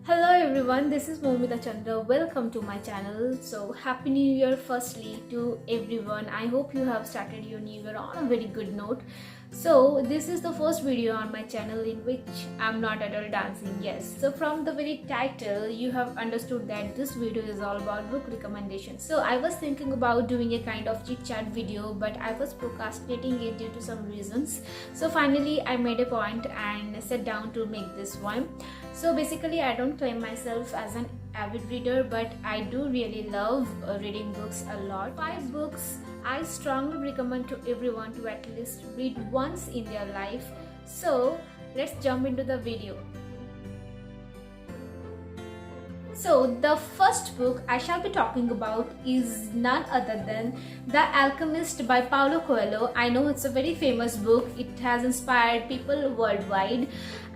Hello everyone, this is Momita Chandra. Welcome to my channel. So happy new year firstly to everyone. I hope you have started your new year on a very good note. So this is the first video on my channel in which I'm not at all dancing. Yes, so from the very title you have understood that this video is all about book recommendations. So I was thinking about doing a kind of chit chat video, but I was procrastinating it due to some reasons. So finally I made a point and sat down to make this one. So basically I don't claim myself as an avid reader, but I do really love reading books a lot. 5 books I strongly recommend to everyone to at least read once in their life. So let's jump into the video. So the first book I shall be talking about is none other than The Alchemist by Paulo Coelho. I know it's a very famous book. It has inspired people worldwide,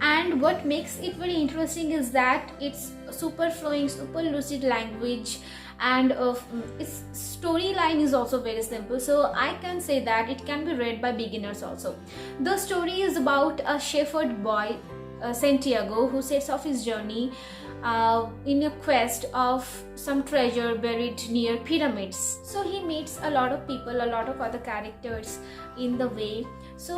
and what makes it very interesting is that it's super flowing, super lucid language, and its storyline is also very simple, so I can say that it can be read by beginners also. The story is about a shepherd boy, Santiago, who sets off his journey in a quest of some treasure buried near pyramids. So he meets a lot of people, a lot of other characters in the way. So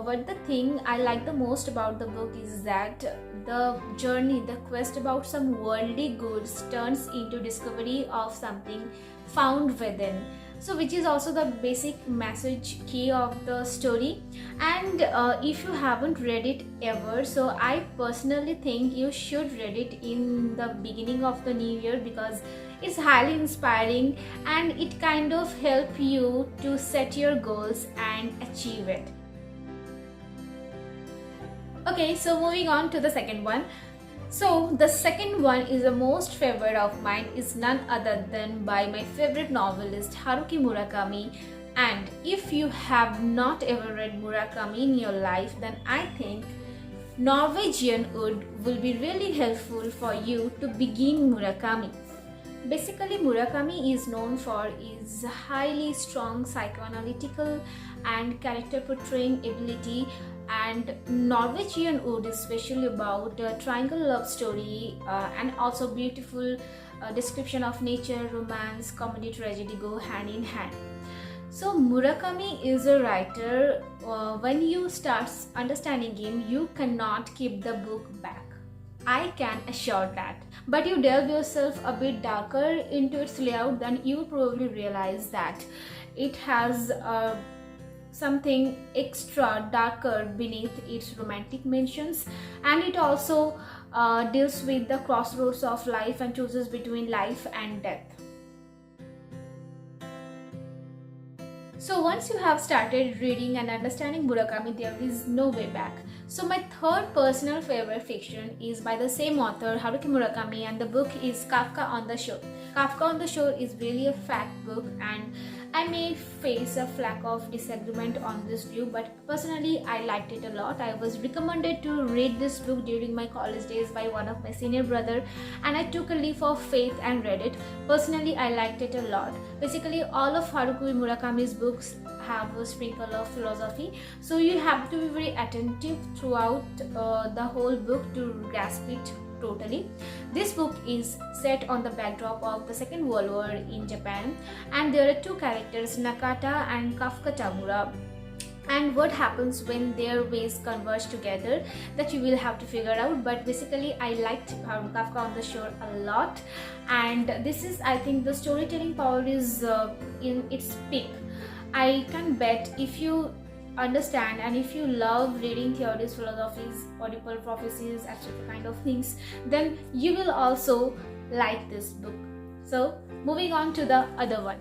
what the thing I like the most about the book is that the journey, the quest about some worldly goods turns into discovery of something found within. So which is also the basic message key of the story. And if you haven't read it ever, so I personally think you should read it in the beginning of the new year, because it's highly inspiring and it kind of help you to set your goals and achieve it. Okay, so moving on to the second one. So the second one is the most favorite of mine, is none other than by my favorite novelist Haruki Murakami. And if you have not ever read Murakami in your life, then I think Norwegian Wood will be really helpful for you to begin Murakami. Basically, Murakami is known for his highly strong psychoanalytical and character portraying ability, and Norwegian Wood is especially about a triangle love story and also beautiful description of nature, romance, comedy, tragedy go hand in hand. So Murakami is a writer, when you start understanding him, you cannot keep the book back. I can assure that. But you delve yourself a bit darker into its layout, then you will probably realize that it has something extra darker beneath its romantic mentions, and it also deals with the crossroads of life and chooses between life and death. So once you have started reading and understanding Murakami, there is no way back. So my third personal favorite fiction is by the same author, Haruki Murakami, and the book is Kafka on the Shore. Kafka on the Shore is really a fact book, and I may face a flack of disagreement on this view, but personally I liked it a lot. I was recommended to read this book during my college days by one of my senior brother, and I took a leap of faith and read it. Personally I liked it a lot. Basically all of Haruki Murakami's books have a sprinkle of philosophy, so you have to be very attentive throughout the whole book to grasp it totally. This book is set on the backdrop of the Second World War in Japan, and there are two characters, Nakata and Kafka Tamura, and what happens when their ways converge together, that you will have to figure out. But basically I liked Kafka on the Shore a lot, and this is, I think, the storytelling power is in its peak. I can bet if you understand and if you love reading theories, philosophies, Oedipal prophecies, etc. kind of things, then you will also like this book. So moving on to the other one.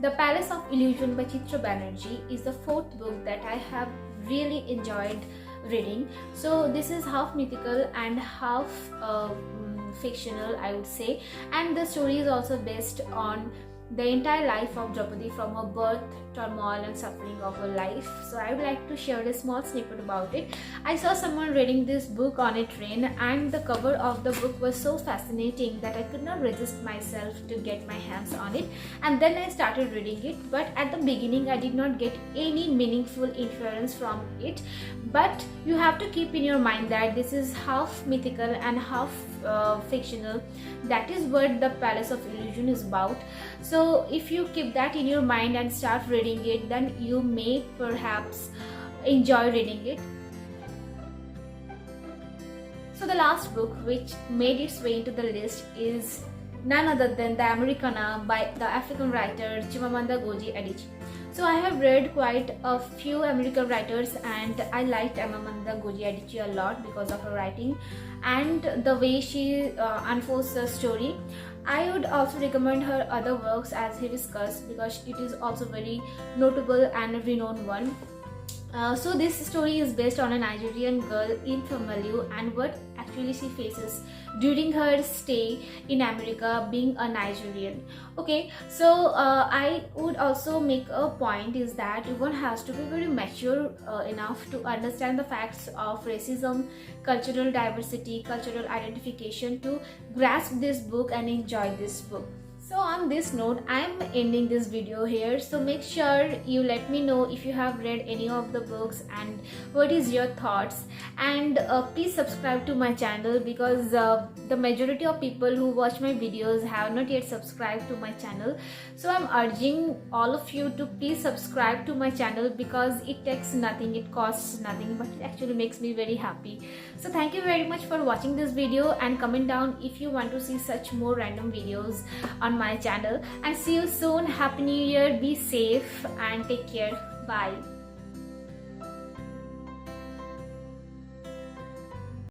The Palace of Illusion by Chitra Banerjee is the fourth book that I have really enjoyed reading. So this is half mythical and half fictional, I would say, and the story is also based on the entire life of Draupadi from her birth turmoil and suffering of a life. So I would like to share a small snippet about it. I saw someone reading this book on a train, and the cover of the book was so fascinating that I could not resist myself to get my hands on it, and then I started reading it. But at the beginning I did not get any meaningful inference from it. But you have to keep in your mind that this is half mythical and half fictional. That is what the Palace of Illusion is about. So if you keep that in your mind and start reading it, then you may perhaps enjoy reading it. So the last book which made its way into the list is none other than The Americana by the African writer Chimamanda Ngozi Adichie. So I have read quite a few American writers, and I liked Chimamanda Ngozi Adichie a lot because of her writing and the way she unfolds the story. I would also recommend her other works as he discussed, because it is also very notable and a renowned one. So this story is based on a Nigerian girl in Famalu and what actually she faces during her stay in America being a Nigerian. Okay, so I would also make a point is that one has to be very mature enough to understand the facts of racism, cultural diversity, cultural identification to grasp this book and enjoy this book. So on this note, I am ending this video here. So make sure you let me know if you have read any of the books and what is your thoughts, and please subscribe to my channel, because the majority of people who watch my videos have not yet subscribed to my channel. So I'm urging all of you to please subscribe to my channel, because it takes nothing, it costs nothing, but it actually makes me very happy. So thank you very much for watching this video, and comment down if you want to see such more random videos on my channel, and see you soon. Happy New Year, be safe and take care. Bye.